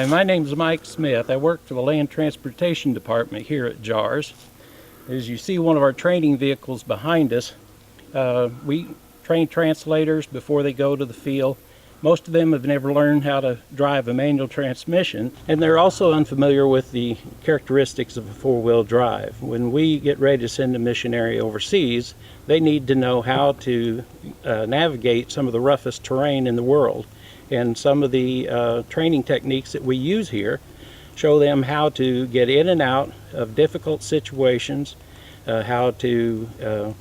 my name's Mike Smith. I work for the Land Transportation Department here at JARS. As you see one of our training vehicles behind us, we train translators before they go to the field. Most of them have never learned how to drive a manual transmission, and they're also unfamiliar with the characteristics of a four-wheel drive. When we get ready to send a missionary overseas, they need to know how to navigate some of the roughest terrain in the world. And some of the training techniques that we use here show them how to get in and out of difficult situations, how to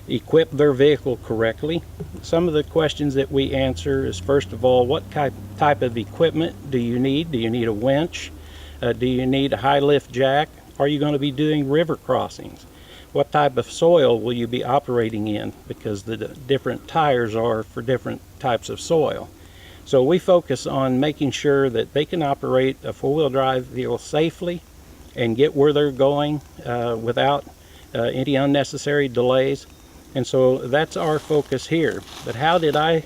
equip their vehicle correctly. Some of the questions that we answer is, first of all, what type of equipment do you need? Do you need a winch? Do you need a high lift jack? Are you going to be doing river crossings? What type of soil will you be operating in? Because the different tires are for different types of soil. So we focus on making sure that they can operate a four-wheel drive vehicle safely and get where they're going without any unnecessary delays. And so that's our focus here. But how did I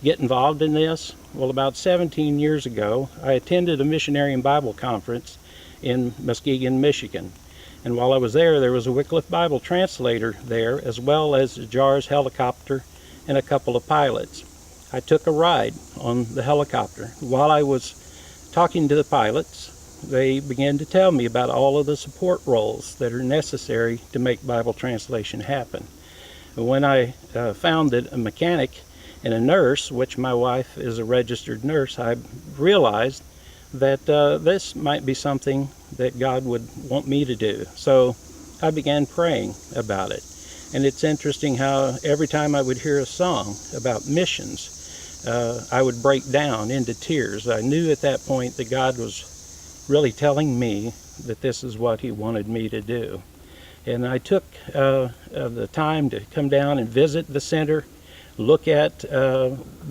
get involved in this? Well, about 17 years ago, I attended a missionary and Bible conference in Muskegon, Michigan. And while I was there was a Wycliffe Bible translator there, as well as a JARS helicopter and a couple of pilots. I took a ride on the helicopter. While I was talking to the pilots, they began to tell me about all of the support roles that are necessary to make Bible translation happen. When I found that a mechanic and a nurse, which my wife is a registered nurse, I realized that this might be something that God would want me to do. So I began praying about it. And it's interesting how every time I would hear a song about missions, I would break down into tears. I knew at that point that God was really telling me that this is what He wanted me to do. And I took the time to come down and visit the center, look at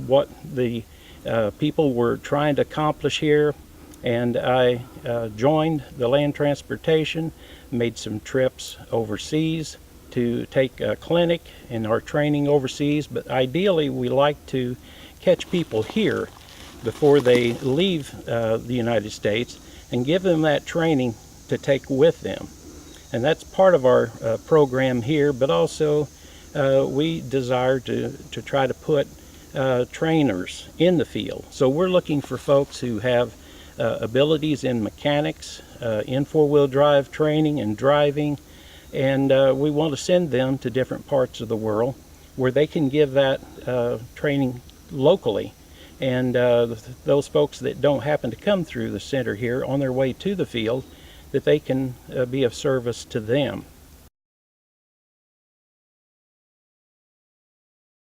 what the people were trying to accomplish here, and I joined the Land Transportation, made some trips overseas to take a clinic in our training overseas, but ideally we like to catch people here before they leave the United States and give them that training to take with them. And that's part of our program here, but also we desire to try to put trainers in the field. So we're looking for folks who have abilities in mechanics, in four-wheel drive training and driving, and we want to send them to different parts of the world where they can give that training locally. And those folks that don't happen to come through the center here on their way to the field, that they can be of service to them.